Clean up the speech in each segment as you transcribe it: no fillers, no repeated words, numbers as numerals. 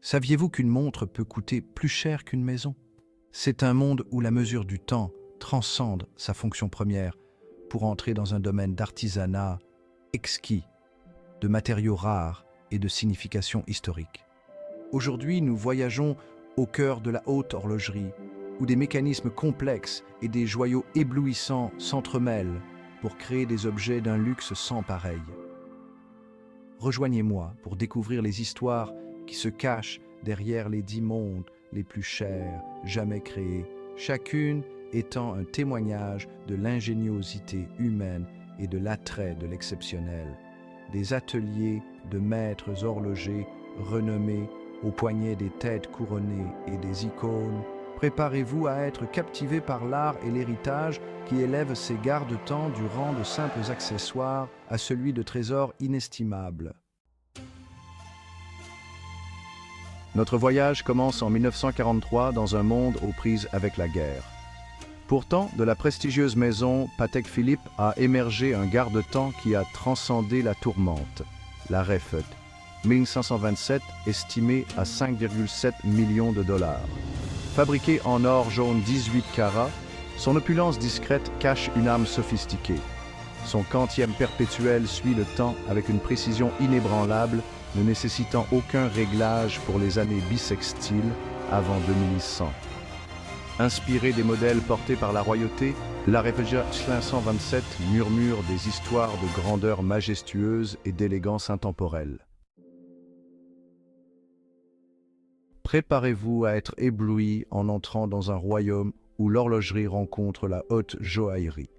Saviez-vous qu'une montre peut coûter plus cher qu'une maison? C'est un monde où la mesure du temps transcende sa fonction première pour entrer dans un domaine d'artisanat exquis, de matériaux rares et de signification historique. Aujourd'hui, nous voyageons au cœur de la haute horlogerie, où des mécanismes complexes et des joyaux éblouissants s'entremêlent pour créer des objets d'un luxe sans pareil. Rejoignez-moi pour découvrir les histoires qui se cachent derrière les 10 mondes les plus chers jamais créés, chacune étant un témoignage de l'ingéniosité humaine et de l'attrait de l'exceptionnel. Des ateliers de maîtres horlogers renommés au poignet des têtes couronnées et des icônes. Préparez-vous à être captivé par l'art et l'héritage qui élèvent ces garde-temps du rang de simples accessoires à celui de trésors inestimables. Notre voyage commence en 1943 dans un monde aux prises avec la guerre. Pourtant, de la prestigieuse maison Patek Philippe a émergé un garde-temps qui a transcendé la tourmente, la Refed, 1527 estimée à 5,7 millions de dollars. Fabriqué en or jaune 18 carats, son opulence discrète cache une âme sophistiquée. Son quantième perpétuel suit le temps avec une précision inébranlable, ne nécessitant aucun réglage pour les années bissextiles avant 2100. Inspiré des modèles portés par la royauté, la Refed 527 murmure des histoires de grandeur majestueuse et d'élégance intemporelle. Préparez-vous à être ébloui en entrant dans un royaume où l'horlogerie rencontre la haute joaillerie.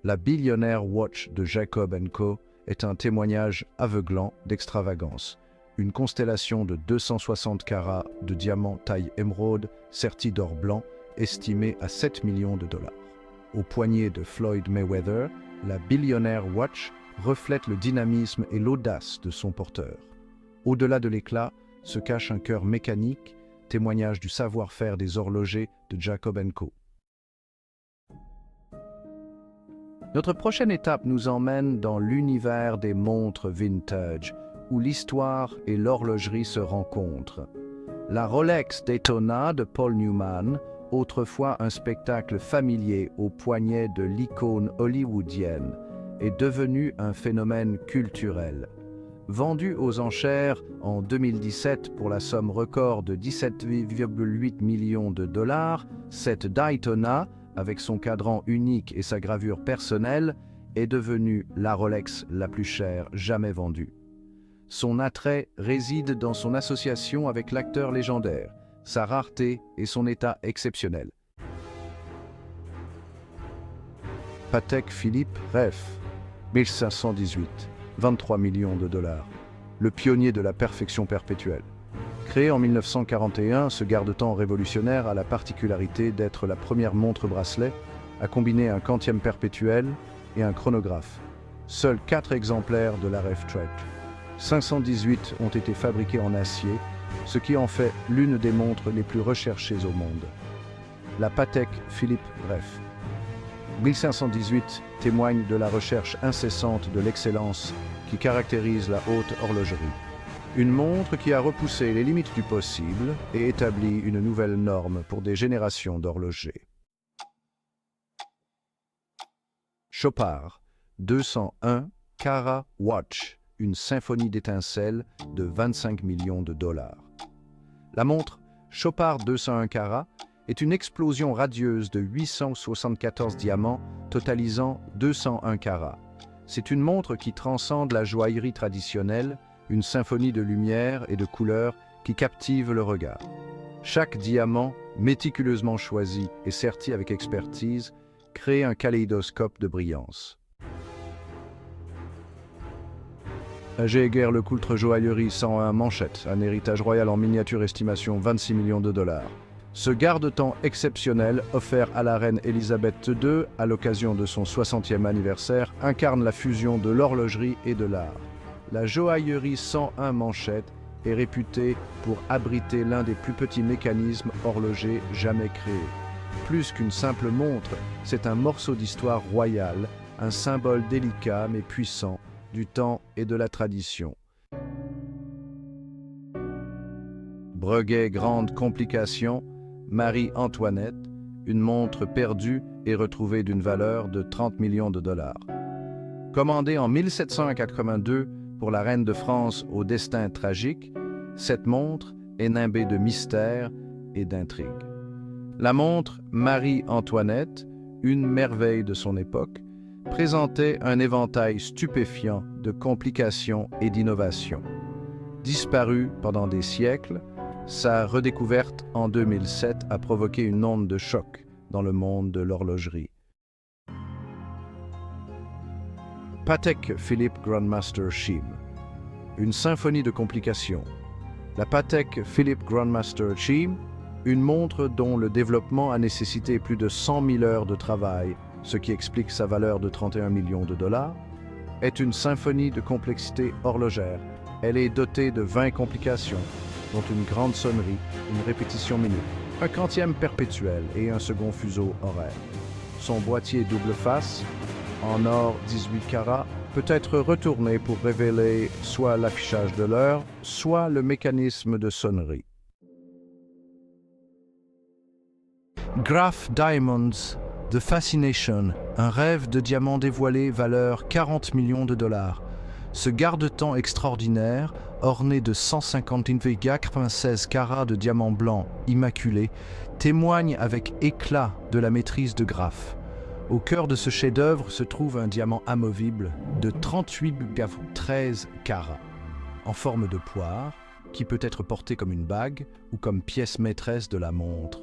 La Billionaire Watch de Jacob & Co. est un témoignage aveuglant d'extravagance. Une constellation de 260 carats de diamants taille émeraude sertis d'or blanc estimée à 7 millions de dollars. Au poignet de Floyd Mayweather, la Billionaire Watch reflète le dynamisme et l'audace de son porteur. Au-delà de l'éclat se cache un cœur mécanique, témoignage du savoir-faire des horlogers de Jacob & Co. Notre prochaine étape nous emmène dans l'univers des montres vintage, où l'histoire et l'horlogerie se rencontrent. La Rolex Daytona de Paul Newman, autrefois un spectacle familier au poignet de l'icône hollywoodienne, est devenue un phénomène culturel. Vendue aux enchères en 2017 pour la somme record de 17,8 millions de dollars, cette Daytona, avec son cadran unique et sa gravure personnelle, est devenue la Rolex la plus chère jamais vendue. Son attrait réside dans son association avec l'acteur légendaire, sa rareté et son état exceptionnel. Patek Philippe Ref, 1518, 23 millions de dollars. Le pionnier de la perfection perpétuelle. Créé en 1941, ce garde-temps révolutionnaire a la particularité d'être la première montre-bracelet à combiner un quantième perpétuel et un chronographe. Seuls 4 exemplaires de la Reftrek 518 ont été fabriqués en acier, ce qui en fait l'une des montres les plus recherchées au monde. La Patek Philippe Ref 1518 témoigne de la recherche incessante de l'excellence qui caractérise la haute horlogerie. Une montre qui a repoussé les limites du possible et établi une nouvelle norme pour des générations d'horlogers. Chopard 201 Carat Watch, une symphonie d'étincelles de 25 millions de dollars. La montre Chopard 201 Carat est une explosion radieuse de 874 diamants totalisant 201 carats. C'est une montre qui transcende la joaillerie traditionnelle, une symphonie de lumière et de couleurs qui captive le regard. Chaque diamant, méticuleusement choisi et serti avec expertise, crée un kaléidoscope de brillance. Jaeger LeCoultre Joaillerie 101 Manchette, un héritage royal en miniature estimation 26 millions de dollars. Ce garde-temps exceptionnel, offert à la reine Elisabeth II à l'occasion de son 60e anniversaire, incarne la fusion de l'horlogerie et de l'art. La joaillerie 101 Manchette est réputée pour abriter l'un des plus petits mécanismes horlogers jamais créés. Plus qu'une simple montre, c'est un morceau d'histoire royale, un symbole délicat mais puissant du temps et de la tradition. Breguet Grande Complication, Marie-Antoinette, une montre perdue et retrouvée d'une valeur de 30 millions de dollars. Commandée en 1782 pour la reine de France au destin tragique, cette montre est nimbée de mystères et d'intrigues. La montre Marie-Antoinette, une merveille de son époque, présentait un éventail stupéfiant de complications et d'innovations. Disparue pendant des siècles, sa redécouverte en 2007 a provoqué une onde de choc dans le monde de l'horlogerie. Patek Philippe Grandmaster Chim, une symphonie de complications. La Patek Philippe Grandmaster Chim, une montre dont le développement a nécessité plus de 100 000 heures de travail, ce qui explique sa valeur de 31 millions de dollars, est une symphonie de complexité horlogère. Elle est dotée de 20 complications, dont une grande sonnerie, une répétition minute, un quantième perpétuel et un second fuseau horaire. Son boîtier double face, en or 18 carats, peut être retourné pour révéler soit l'affichage de l'heure, soit le mécanisme de sonnerie. Graf Diamonds, The Fascination, un rêve de diamant dévoilé valeur 40 millions de dollars. Ce garde-temps extraordinaire, orné de 150,96 carats de diamant blanc immaculé, témoigne avec éclat de la maîtrise de Graf. Au cœur de ce chef-d'œuvre se trouve un diamant amovible de 38,13 carats, en forme de poire, qui peut être porté comme une bague ou comme pièce maîtresse de la montre.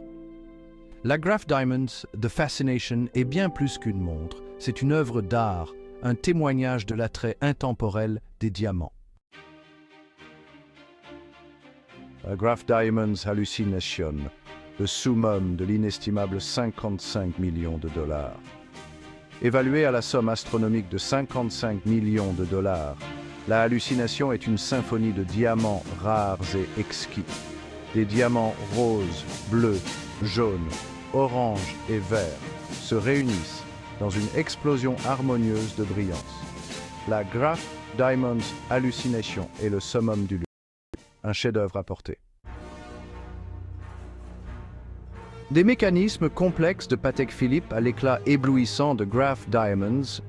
La Graf Diamonds, The Fascination, est bien plus qu'une montre. C'est une œuvre d'art, un témoignage de l'attrait intemporel des diamants. La Graf Diamonds Hallucination, le summum de l'inestimable 55 millions de dollars. Évaluée à la somme astronomique de 55 millions de dollars, la hallucination est une symphonie de diamants rares et exquis. Des diamants roses, bleus, jaunes, oranges et verts se réunissent dans une explosion harmonieuse de brillance. La Graf Diamonds Hallucination est le summum du luxe, un chef-d'œuvre à porter. Des mécanismes complexes de Patek Philippe à l'éclat éblouissant de Graf Diamonds,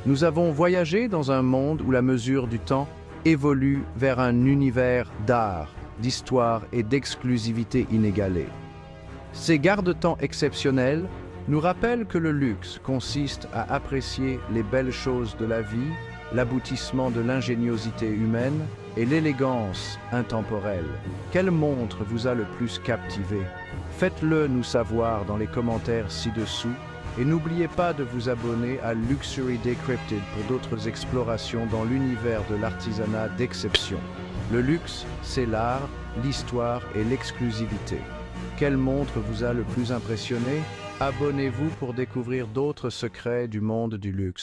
nous avons voyagé dans un monde où la mesure du temps évolue vers un univers d'art, d'histoire et d'exclusivité inégalée. Ces garde-temps exceptionnels nous rappellent que le luxe consiste à apprécier les belles choses de la vie, l'aboutissement de l'ingéniosité humaine et l'élégance intemporelle. Quelle montre vous a le plus captivé? Faites-le nous savoir dans les commentaires ci-dessous et n'oubliez pas de vous abonner à Luxury Decrypted pour d'autres explorations dans l'univers de l'artisanat d'exception. Le luxe, c'est l'art, l'histoire et l'exclusivité. Quelle montre vous a le plus impressionné? Abonnez-vous pour découvrir d'autres secrets du monde du luxe.